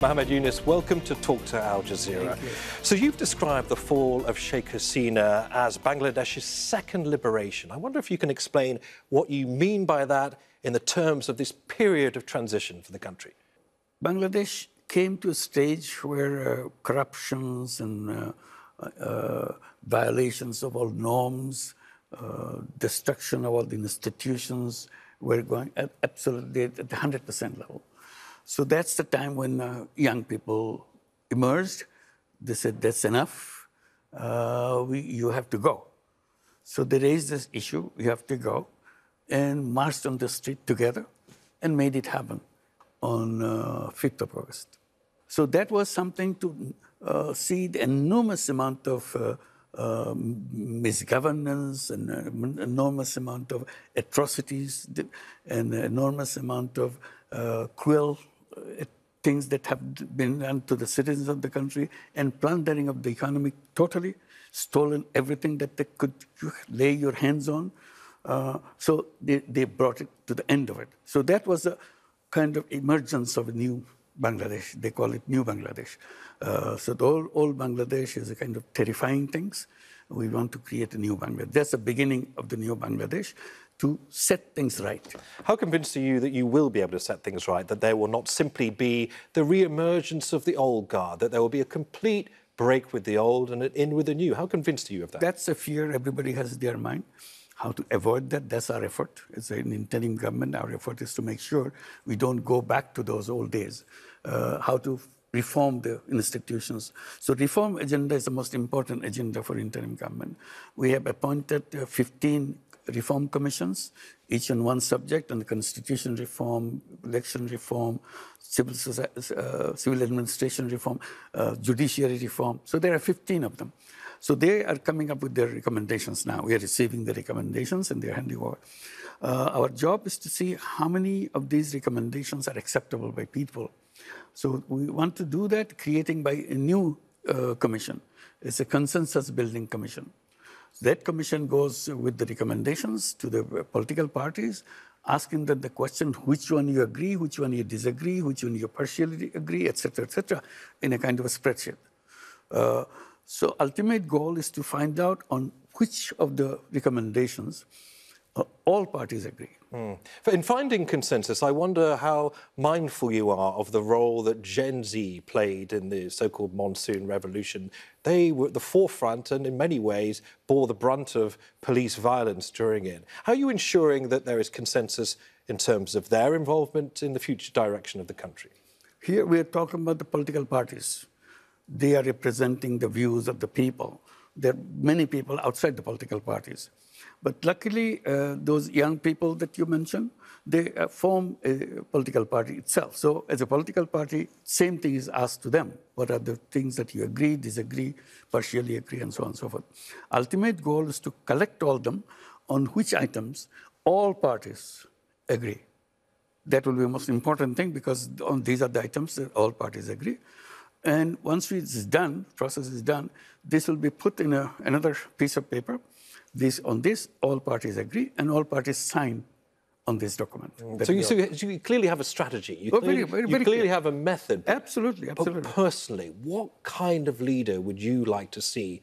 Dr Yunus, welcome to Talk to Al Jazeera. So you've described the fall of Sheikh Hasina as Bangladesh's second liberation. I wonder if you can explain what you mean by that in the terms of this period of transition for the country. Bangladesh came to a stage where corruptions and violations of all norms, destruction of all the institutions were going at absolutely at the 100% level. So that's the time when young people emerged. They said, that's enough, you have to go. So they raised this issue, you have to go, and marched on the street together and made it happen on 5th of August. So that was something to see the enormous amount of misgovernance and enormous amount of atrocities and enormous amount of cruel things that have been done to the citizens of the country and plundering of the economy totally, stolen everything that they could lay your hands on. So they brought it to the end of it. So that was a kind of emergence of a new Bangladesh. They call it New Bangladesh. So the old Bangladesh is a kind of terrifying things. We want to create a new Bangladesh. That's the beginning of the new Bangladesh, to set things right. How convinced are you that you will be able to set things right, that there will not simply be the re-emergence of the old guard, that there will be a complete break with the old and an in with the new? How convinced are you of that? That's a fear everybody has in their mind. How to avoid that, that's our effort. As an interim government, our effort is to make sure we don't go back to those old days. How to reform the institutions. So reform agenda is the most important agenda for interim government. We have appointed 15 reform commissions, each on one subject, on the constitution reform, election reform, civil administration reform, judiciary reform. So there are 15 of them. So they are coming up with their recommendations now. We are receiving the recommendations and they're handing over. Our job is to see how many of these recommendations are acceptable by people. So we want to do that, creating by a new commission. It's a consensus building commission. That commission goes with the recommendations to the political parties, asking them the question, which one you agree, which one you disagree, which one you partially agree, et cetera, in a kind of a spreadsheet. So ultimate goal is to find out on which of the recommendations all parties agree. In finding consensus, I wonder how mindful you are of the role that Gen Z played in the so-called monsoon revolution. They were at the forefront and in many ways bore the brunt of police violence during it. How are you ensuring that there is consensus in terms of their involvement in the future direction of the country? Here we are talking about the political parties. They are representing the views of the people. There are many people outside the political parties. But luckily, those young people that you mentioned, they form a political party itself. So as a political party, same thing is asked to them. What are the things that you agree, disagree, partially agree, and so on and so forth. Ultimate goal is to collect all of them on which items all parties agree. That will be the most important thing, because on these are the items that all parties agree. And once it's done, process is done, this will be put in another piece of paper. On this, all parties agree, and all parties sign on this document. So you clearly have a strategy. You clearly have a method. Absolutely. But personally, what kind of leader would you like to see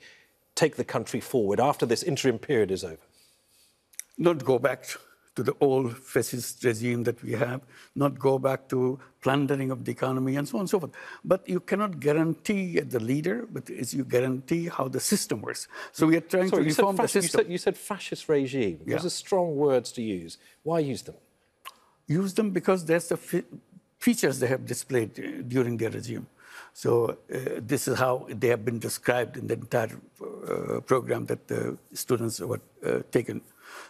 take the country forward after this interim period is over? Not go back to the old fascist regime that we have, not go back to plundering of the economy and so on and so forth. But you cannot guarantee the leader, but you guarantee how the system works. So we are trying to reform the system. You said fascist regime. Yeah. Those are strong words to use. Why use them? Use them because that's the features they have displayed during their regime. So this is how they have been described in the entire program that the students were taken.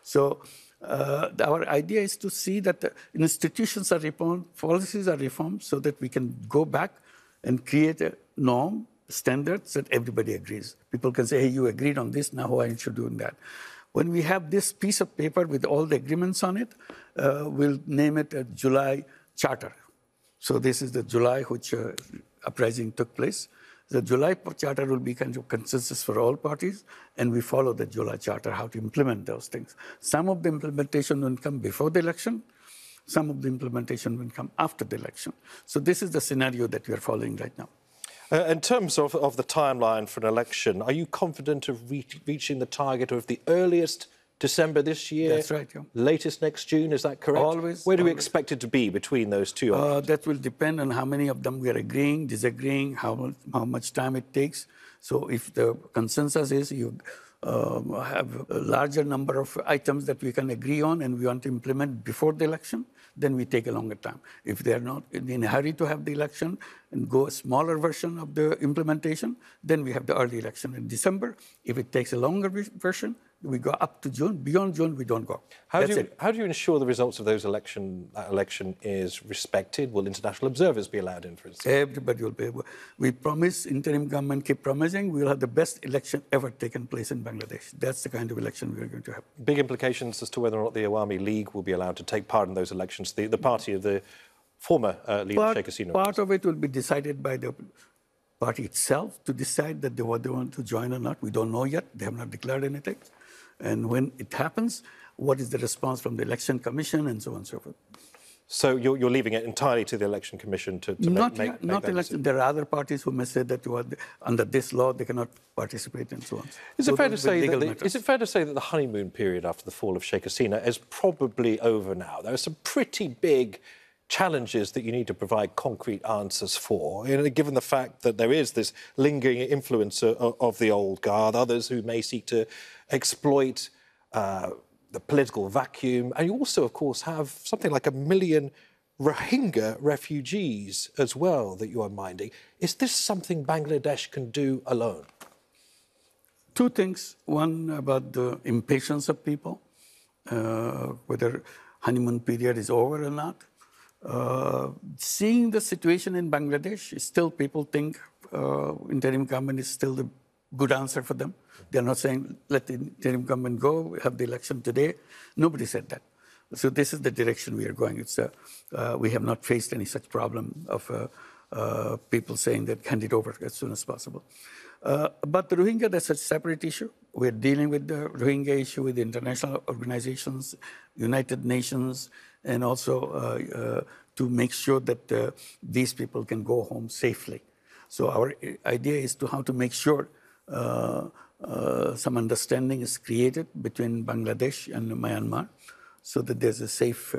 So our idea is to see that the institutions are reformed, policies are reformed, so that we can go back and create a norm, standards that everybody agrees. People can say, hey, you agreed on this, now why aren't you doing that? When we have this piece of paper with all the agreements on it, we'll name it a July Charter. So this is the July which uprising took place. The July Charter will be kind of consensus for all parties, and we follow the July Charter, how to implement those things. Some of the implementation will come before the election, Some of the implementation will come after the election. So this is the scenario that we are following right now. In terms of the timeline for an election, are you confident of reaching the target of the earliest December this year? That's right, yeah. Latest next June, is that correct? Always. Where do we expect it to be between those two options? That will depend on how many of them we are agreeing, disagreeing, how much time it takes. So if the consensus is you have a larger number of items that we can agree on and we want to implement before the election, then we take a longer time. If they are not in a hurry to have the election and go a smaller version of the implementation, then we have the early election in December. If it takes a longer version, we go up to June. Beyond June, we don't go. How do you ensure the results of that election is respected? Will international observers be allowed in, for instance? Everybody will be able. We promise, interim government keep promising, we will have the best election ever taken place in Bangladesh. That's the kind of election we are going to have. Big implications as to whether or not the Awami League will be allowed to take part in those elections, the party of the former leader, Sheikh Hasina. Part of it will be decided by the party itself to decide that they want to join or not. We don't know yet. They have not declared anything. And when it happens, what is the response from the Election Commission and so on and so forth. So you're leaving it entirely to the Election Commission to make that election. There are other parties who may say that under this law they cannot participate and so on. Is it fair to say that the honeymoon period after the fall of Sheikh Hasina is probably over now? There are some pretty big challenges that you need to provide concrete answers for, given the fact that there is this lingering influence of the old guard, others who may seek to exploit the political vacuum. And you also, of course, have something like 1 million Rohingya refugees as well that you are minding. Is this something Bangladesh can do alone? Two things. One, about the impatience of people, whether honeymoon period is over or not. Seeing the situation in Bangladesh, still people think interim government is still the good answer for them. They're not saying, let the interim government go, have the election today. Nobody said that. So this is the direction we are going. We have not faced any such problem of people saying that hand it over as soon as possible. But the Rohingya, that's a separate issue. We're dealing with the Rohingya issue with the international organizations, United Nations, and also to make sure that these people can go home safely. So our idea is how to make sure some understanding is created between Bangladesh and Myanmar so that there's a safe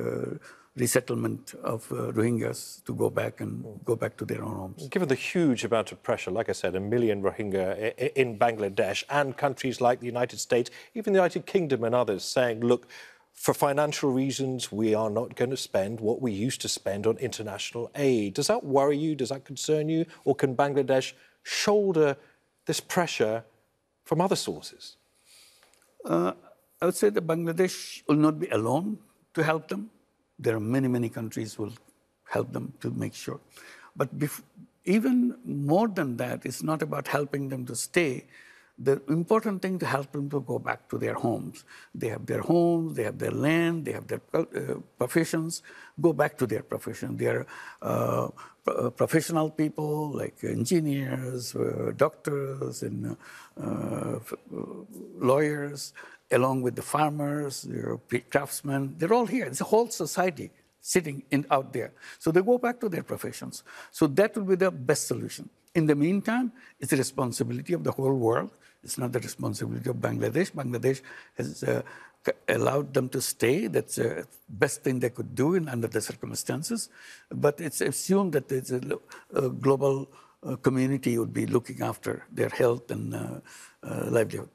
resettlement of Rohingyas to go back to their own homes. Given the huge amount of pressure, like I said, 1 million Rohingya in Bangladesh and countries like the United States, even the United Kingdom and others saying, look, for financial reasons, we are not going to spend what we used to spend on international aid. Does that worry you? Does that concern you? Or can Bangladesh shoulder this pressure from other sources? I would say that Bangladesh will not be alone to help them. There are many, many countries who will help them to make sure. But even more than that, it's not about helping them to stay. The important thing to help them to go back to their homes. They have their homes, they have their land, they have their professions. Go back to their profession. They are professional people like engineers, doctors, and lawyers, along with the farmers, craftsmen. They're all here. It's a whole society sitting out there. So they go back to their professions. So that will be the best solution. In the meantime, it's the responsibility of the whole world. It's not the responsibility of Bangladesh. Bangladesh has allowed them to stay. That's the best thing they could do under the circumstances. But it's assumed that there's a global community would be looking after their health and livelihood.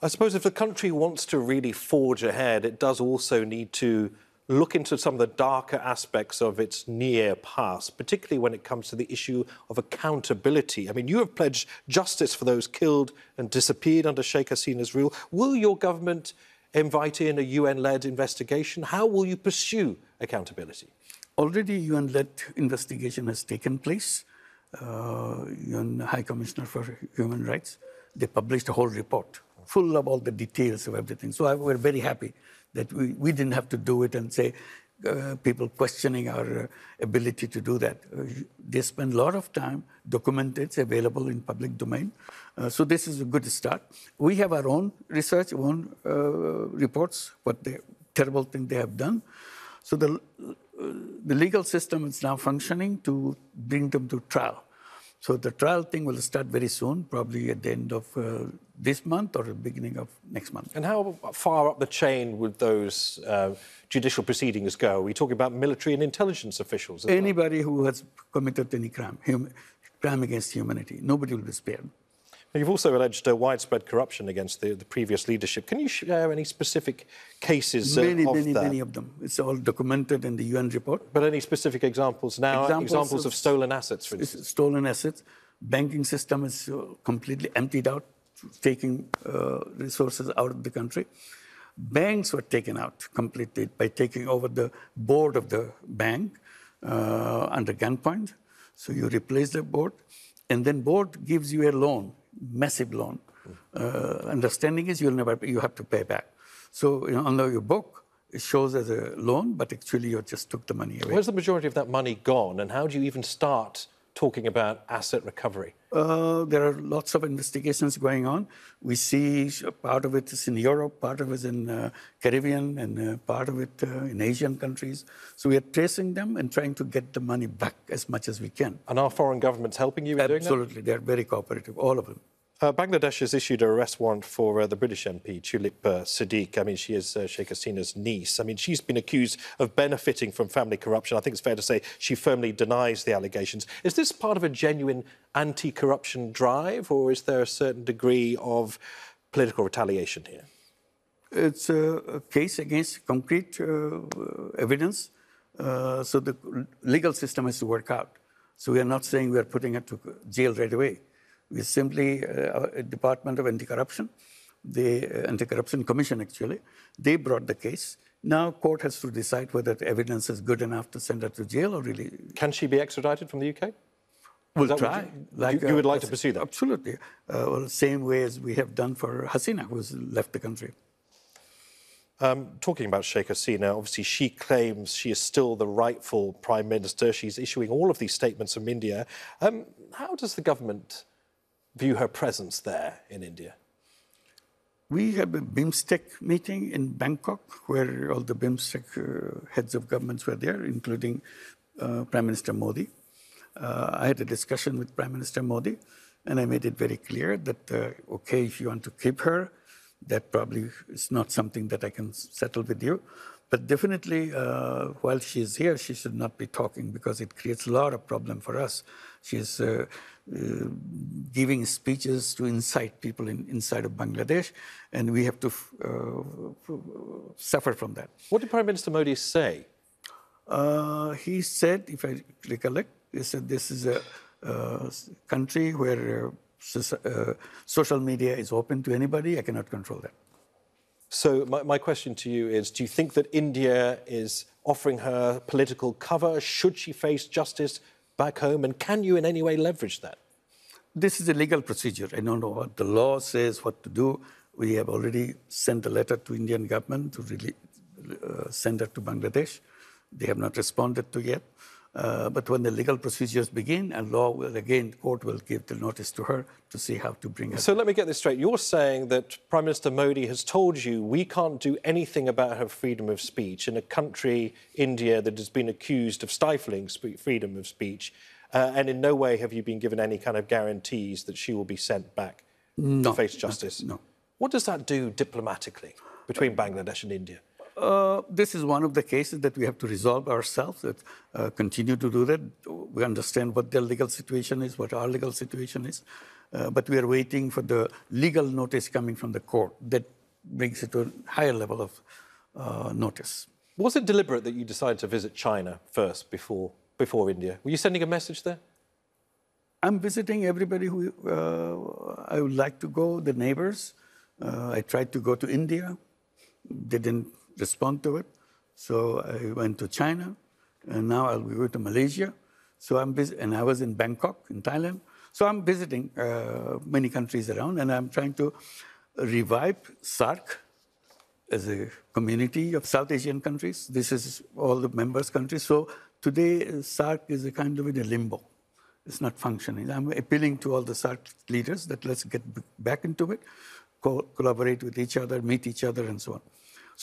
I suppose if the country wants to really forge ahead, it does also need to look into some of the darker aspects of its near past, particularly when it comes to the issue of accountability. I mean, you have pledged justice for those killed and disappeared under Sheikh Hasina's rule. Will your government invite in a UN-led investigation? How will you pursue accountability? Already UN-led investigation has taken place. UN High Commissioner for Human Rights, they published a whole report full of all the details of everything. So we're very happy that we didn't have to do it and say people questioning our ability to do that. They spend a lot of time documenting. It's available in public domain. So this is a good start. We have our own research, own reports, what the terrible thing they have done. So the legal system is now functioning to bring them to trial. So the trial thing will start very soon, probably at the end of this month or the beginning of next month. And how far up the chain would those judicial proceedings go? Are we talking about military and intelligence officials? Anybody who has committed any crime against humanity, nobody will be spared. You've also alleged widespread corruption against the previous leadership. Can you share any specific cases of that? Many of them. It's all documented in the UN report. But any specific examples now? Examples of stolen assets, for instance? Stolen assets. Banking system is completely emptied out, taking resources out of the country. Banks were taken out completely by taking over the board of the bank under gunpoint. So you replace the board, and then board gives you a loan. Massive loan. Understanding is you have to pay back. So on your book, it shows as a loan, but actually you just took the money away. Where's the majority of that money gone, and how do you even start talking about asset recovery? There are lots of investigations going on. We see part of it is in Europe, part of it is in Caribbean, and part of it in Asian countries. So we are tracing them and trying to get the money back as much as we can. And are foreign governments helping you in doing that? Absolutely. They are very cooperative, all of them. Bangladesh has issued an arrest warrant for the British MP, Tulip Siddiq. I mean, she is Sheikh Hasina's niece. I mean, she's been accused of benefiting from family corruption. I think it's fair to say she firmly denies the allegations. Is this part of a genuine anti-corruption drive, or is there a certain degree of political retaliation here? It's a case against concrete evidence. So the legal system has to work out. So we are not saying we are putting her to jail right away. We're simply a Department of Anti-Corruption, the Anti-Corruption Commission actually, they brought the case. Now court has to decide whether the evidence is good enough to send her to jail or really... Can she be extradited from the UK? We'll try. You would like to pursue that? Absolutely. Well, same way as we have done for Hasina, who's left the country. Talking about Sheikh Hasina, obviously she claims she is still the rightful Prime Minister. She's issuing all of these statements from India. How does the government view her presence there in India? We had a BIMSTEC meeting in Bangkok where all the BIMSTEC heads of governments were there, including Prime Minister Modi. I had a discussion with Prime Minister Modi, and I made it very clear that, okay, if you want to keep her, that probably is not something that I can settle with you. But definitely, while she's here, she should not be talking because it creates a lot of problem for us. She's giving speeches to incite people inside of Bangladesh, and we have to suffer from that. What did Prime Minister Modi say? He said, if I recollect, he said this is a country where social media is open to anybody. I cannot control that. So my question to you is, do you think that India is offering her political cover? Should she face justice back home? And can you in any way leverage that? This is a legal procedure. I don't know what the law says, what to do. We have already sent a letter to Indian government to really send her to Bangladesh. They have not responded to yet. But when the legal procedures begin, a law will again, court will give the notice to her to see how to bring her. So let me get this straight. You're saying that Prime Minister Modi has told you we can't do anything about her freedom of speech in a country, India, that has been accused of stifling freedom of speech, and in no way have you been given any kind of guarantees that she will be sent back to face justice? No. What does that do diplomatically between Bangladesh and India? This is one of the cases that we have to resolve ourselves, that continue to do that. We understand what their legal situation is, what our legal situation is, but we are waiting for the legal notice coming from the court that brings it to a higher level of notice. Was it deliberate that you decided to visit China first before India? Were you sending a message there? I'm visiting everybody who I would like to go, the neighbors. I tried to go to India. They didn't respond to it. So I went to China, and now I'll go to Malaysia. So I'm busy, and I was in Bangkok, in Thailand. So I'm visiting many countries around, and I'm trying to revive SAARC as a community of South Asian countries. This is all the members countries. So today, SAARC is a kind of in a limbo. It's not functioning. I'm appealing to all the SAARC leaders that let's get back into it, collaborate with each other, meet each other, and so on.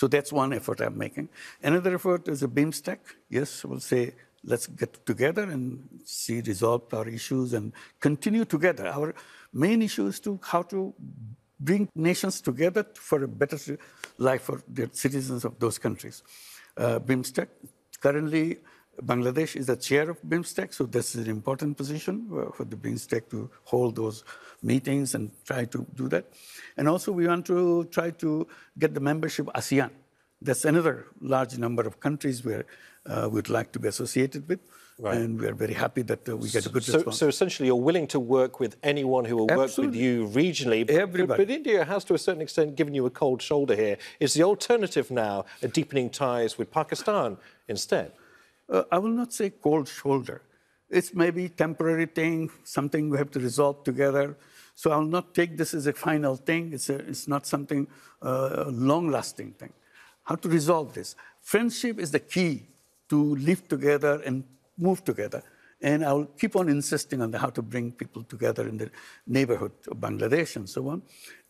So that's one effort I'm making. Another effort is a BIMSTEC. Yes, we'll say, let's get together and see, resolve our issues and continue together. Our main issue is how to bring nations together for a better life for the citizens of those countries. BIMSTEC, currently Bangladesh is the chair of BIMSTEC, so this is an important position for the BIMSTEC to hold those meetings and try to do that. And also we want to try to get the membership of ASEAN. That's another large number of countries where we'd like to be associated with. Right. And we are very happy that we get a good response. So essentially you're willing to work with anyone who will work with you regionally. Everybody. But India has to a certain extent given you a cold shoulder here. Is the alternative now a deepening ties with Pakistan instead? I will not say cold shoulder. It's maybe temporary thing, something we have to resolve together. So I'll not take this as a final thing. It's not something long-lasting thing. How to resolve this? Friendship is the key to live together and move together. And I'll keep on insisting on how to bring people together in the neighborhood of Bangladesh and so on.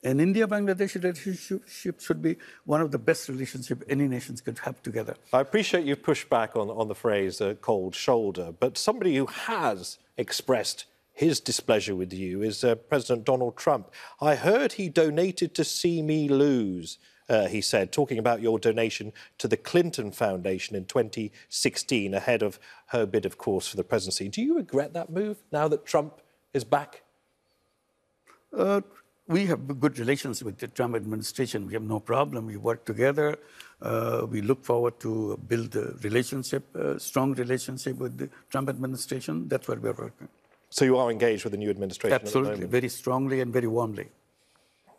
And India-Bangladesh relationship should be one of the best relationships any nations could have together. I appreciate you've pushed back on the phrase cold shoulder, but somebody who has expressed his displeasure with you is President Donald Trump. I heard he donated to See Me Lose, he said, talking about your donation to the Clinton Foundation in 2016, ahead of her bid, of course, for the presidency. Do you regret that move now that Trump is back? We have good relations with the Trump administration. We have no problem. We work together. We look forward to build a relationship, strong relationship with the Trump administration. That's what we're working. So you are engaged with the new administration? Absolutely, very strongly and very warmly.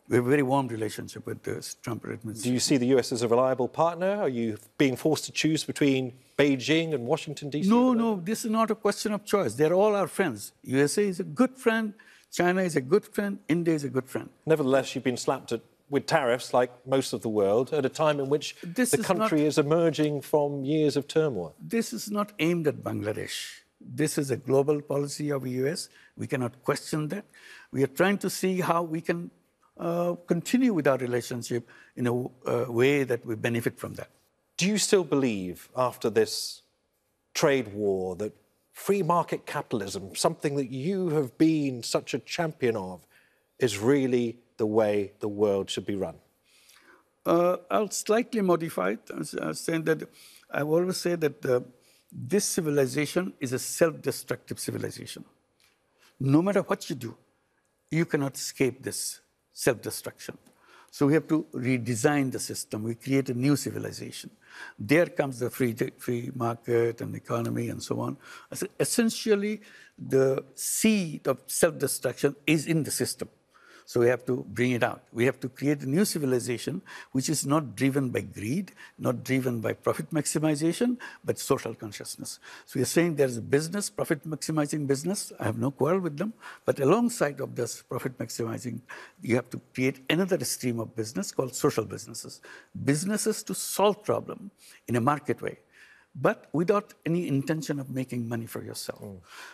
We have a very warm relationship with the Trump administration. Do you see the US as a reliable partner? Are you being forced to choose between Beijing and Washington, D.C.? No, this is not a question of choice. They're all our friends. USA is a good friend. China is a good friend. India is a good friend. Nevertheless, you've been slapped with tariffs, like most of the world, at a time in which the country is emerging from years of turmoil. This is not aimed at Bangladesh. This is a global policy of the US. We cannot question that. We are trying to see how we can continue with our relationship in a way that we benefit from that. Do you still believe, after this trade war, that free market capitalism, something that you have been such a champion of, is really the way the world should be run? I'll slightly modify it, saying that I've always said that this civilization is a self-destructive civilization. No matter what you do, you cannot escape this self-destruction. So we have to redesign the system. We create a new civilization. There comes the free market and economy and so on. So essentially, the seed of self-destruction is in the system. So we have to bring it out. We have to create a new civilization which is not driven by greed, not driven by profit maximization, but social consciousness. So we are saying there is a business, profit maximizing business. I have no quarrel with them. But alongside of this profit maximizing, you have to create another stream of business called social businesses. Businesses to solve problems in a market way, but without any intention of making money for yourself.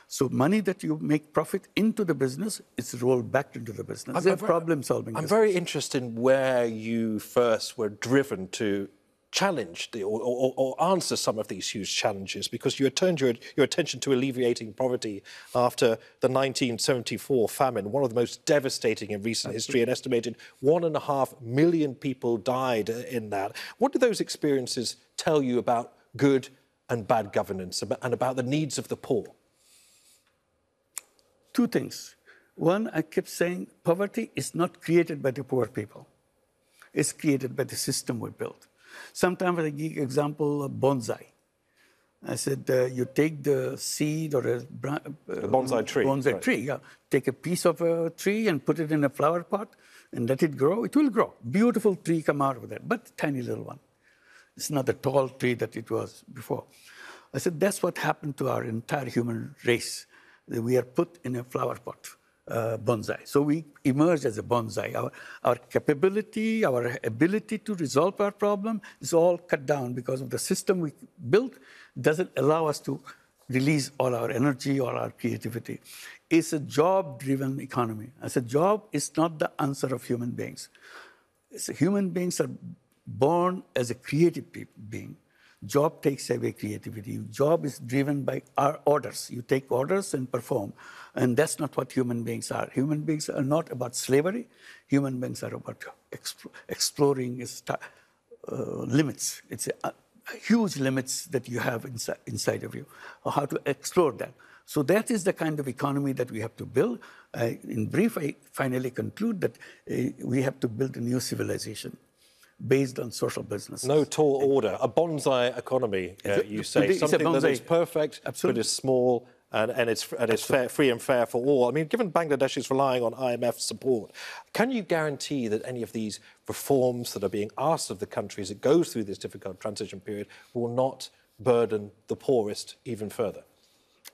So money that you make profit into the business, it's rolled back into the business. They're problem-solving business. I'm very interested in where you first were driven to challenge or answer some of these huge challenges, because you had turned your attention to alleviating poverty after the 1974 famine, one of the most devastating in recent history. An estimated 1.5 million people died in that. What do those experiences tell you about good and bad governance and about the needs of the poor? Two things. One, I kept saying poverty is not created by the poor people. It's created by the system we built. Sometimes I give example of bonsai. I said, you take the seed or a bonsai tree. Bonsai tree, yeah. Take a piece of a tree and put it in a flower pot and let it grow. It will grow. Beautiful tree come out of that, but tiny little one. It's not the tall tree that it was before. I said, that's what happened to our entire human race. We are put in a flower pot, bonsai. So we emerge as a bonsai. Our capability, our ability to resolve our problem is all cut down because of the system we built doesn't allow us to release all our energy, all our creativity. It's a job-driven economy. I said, job is not the answer of human beings. Human beings are born as a creative being. Job takes away creativity. Job is driven by our orders. You take orders and perform. And that's not what human beings are. Human beings are not about slavery. Human beings are about exploring limits. It's huge limits that you have inside of you, or how to explore that. So that is the kind of economy that we have to build. In brief, I finally conclude that we have to build a new civilization based on social business. No tall order, a bonsai economy, you say. Something that is perfect, but is small and it's free and fair for all. I mean, given Bangladesh is relying on IMF support, can you guarantee that any of these reforms that are being asked of the country as it goes through this difficult transition period will not burden the poorest even further?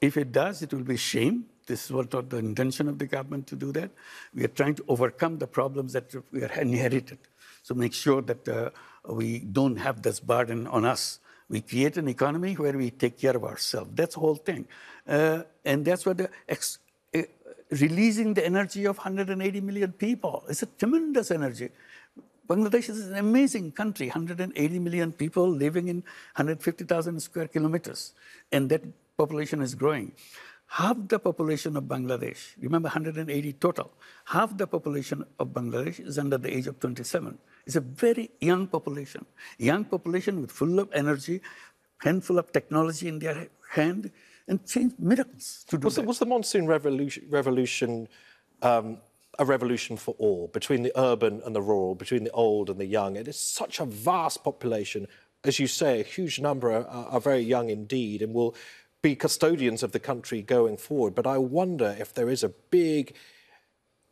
If it does, it will be shame. This is what the intention of the government to do that. We are trying to overcome the problems that we are inherited. So make sure that we don't have this burden on us. We create an economy where we take care of ourselves. That's the whole thing. And that's what releasing the energy of 180 million people. It's a tremendous energy. Bangladesh is an amazing country, 180 million people living in 150,000 square kilometers. And that population is growing. Half the population of Bangladesh, remember 180 total, half the population of Bangladesh is under the age of 27. It's a very young population with full of energy, handful of technology in their hand, and change miracles to do that. Was the monsoon revolution a revolution for all, between the urban and the rural, between the old and the young? It is such a vast population. As you say, a huge number are very young indeed and will be custodians of the country going forward. But I wonder if there is a big,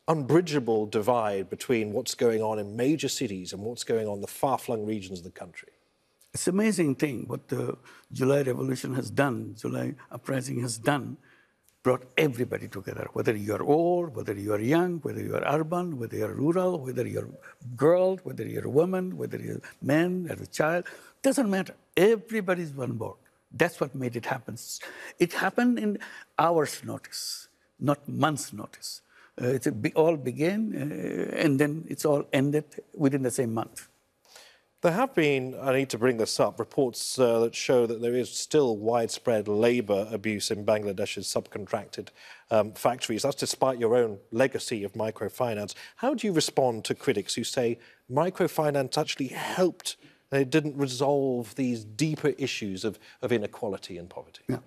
unbridgeable divide between what's going on in major cities and what's going on in the far-flung regions of the country. It's an amazing thing what the July Revolution has done, July Uprising has done, brought everybody together, whether you are old, whether you are young, whether you are urban, whether you are rural, whether you're a girl, whether you're a woman, whether you're a man, or a child, doesn't matter. Everybody's on board. That's what made it happen. It happened in hours' notice, not months' notice. It all began, and then it's all ended within the same month. There have been, I need to bring this up, reports that show that there is still widespread labour abuse in Bangladesh's subcontracted factories. That's despite your own legacy of microfinance. How do you respond to critics who say microfinance actually helped and it didn't resolve these deeper issues of inequality and poverty? Yeah.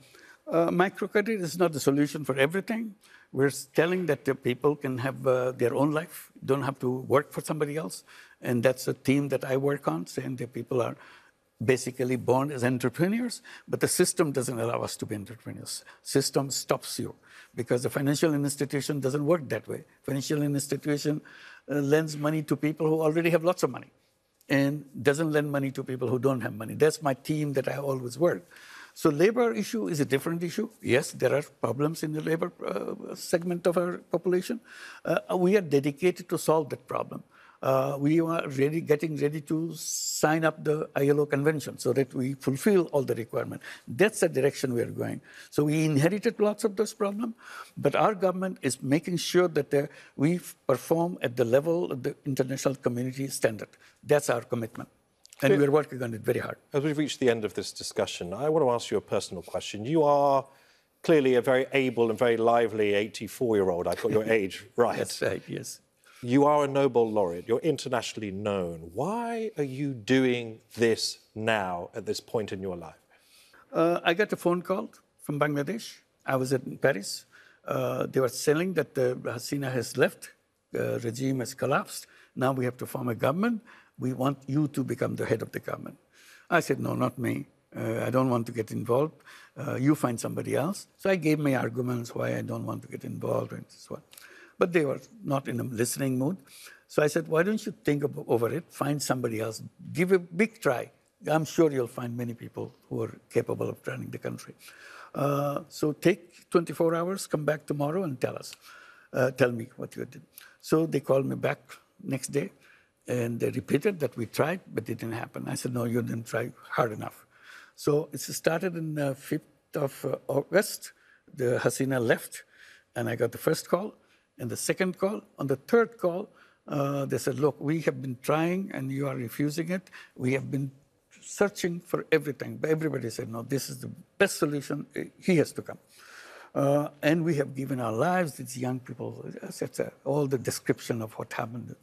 Microcredit is not the solution for everything. We're telling that the people can have their own life, don't have to work for somebody else. And that's a theme that I work on, saying that people are basically born as entrepreneurs, but the system doesn't allow us to be entrepreneurs. System stops you because the financial institution doesn't work that way. Financial institution lends money to people who already have lots of money and doesn't lend money to people who don't have money. That's my theme that I always work. So labor issue is a different issue. Yes, there are problems in the labor segment of our population. We are dedicated to solve that problem. We are getting ready to sign up the ILO convention so that we fulfill all the requirements. That's the direction we are going. So we inherited lots of those problems, but our government is making sure that we perform at the level of the international community standard. That's our commitment. And we're working on it very hard. As we've reached the end of this discussion, I want to ask you a personal question. You are clearly a very able and very lively 84-year-old. I got your age right. That's right, yes. You are a Nobel laureate. You're internationally known. Why are you doing this now at this point in your life? I got a phone call from Bangladesh. I was in Paris. They were saying that Hasina has left. The regime has collapsed. Now we have to form a government. We want you to become the head of the government. I said, no, not me. I don't want to get involved. You find somebody else. So I gave my arguments why I don't want to get involved and so on. But they were not in a listening mood. So I said, why don't you think over it, find somebody else, give a big try. I'm sure you'll find many people who are capable of running the country. So take 24 hours, come back tomorrow and tell me what you did. So they called me back next day. And they repeated that we tried, but it didn't happen. I said, no, you didn't try hard enough. So it started on the 5th of August. The Hasina left, and I got the first call and the second call. On the third call, They said, look, we have been trying and you are refusing it. We have been searching for everything. But everybody said, no, this is the best solution. He has to come. And we have given our lives, these young people, etc. All the description of what happened.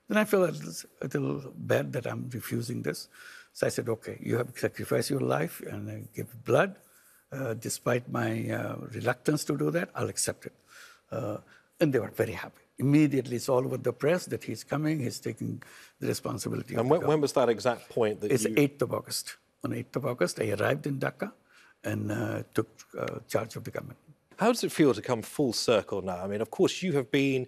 Then I felt a little bad that I'm refusing this. So I said, okay, you have sacrificed your life and give blood. Despite my reluctance to do that, I'll accept it. And they were very happy. Immediately, it's all over the press that he's coming, he's taking the responsibility. And when was that exact point that It's 8th of August. On 8th of August, I arrived in Dhaka and took charge of the government. How does it feel to come full circle now? I mean, of course, you have been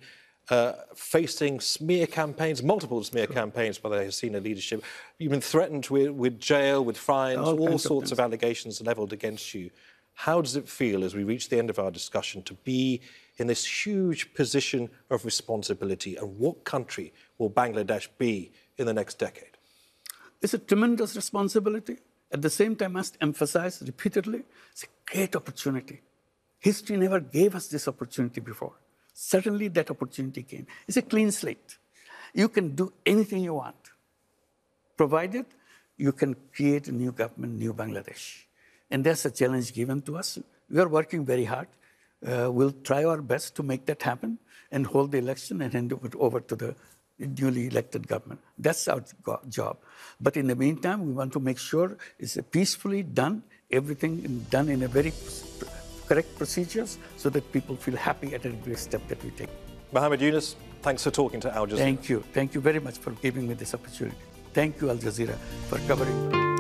facing smear campaigns, multiple smear campaigns by the Jazeera leadership. You've been threatened with jail, with fines, all sorts of allegations levelled against you. How does it feel as we reach the end of our discussion to be in this huge position of responsibility? And what country will Bangladesh be in the next decade? It's a tremendous responsibility. At the same time, I must emphasize repeatedly, it's a great opportunity. History never gave us this opportunity before. Suddenly that opportunity came. It's a clean slate. You can do anything you want, provided you can create a new government, new Bangladesh. And that's a challenge given to us. We are working very hard. We'll try our best to make that happen and hold the election and hand it over to the newly elected government. That's our job. But in the meantime, we want to make sure it's peacefully done, everything done in a very correct procedures so that people feel happy at every step that we take. Mohammed Yunus, thanks for talking to Al Jazeera. Thank you. Thank you very much for giving me this opportunity. Thank you, Al Jazeera, for covering.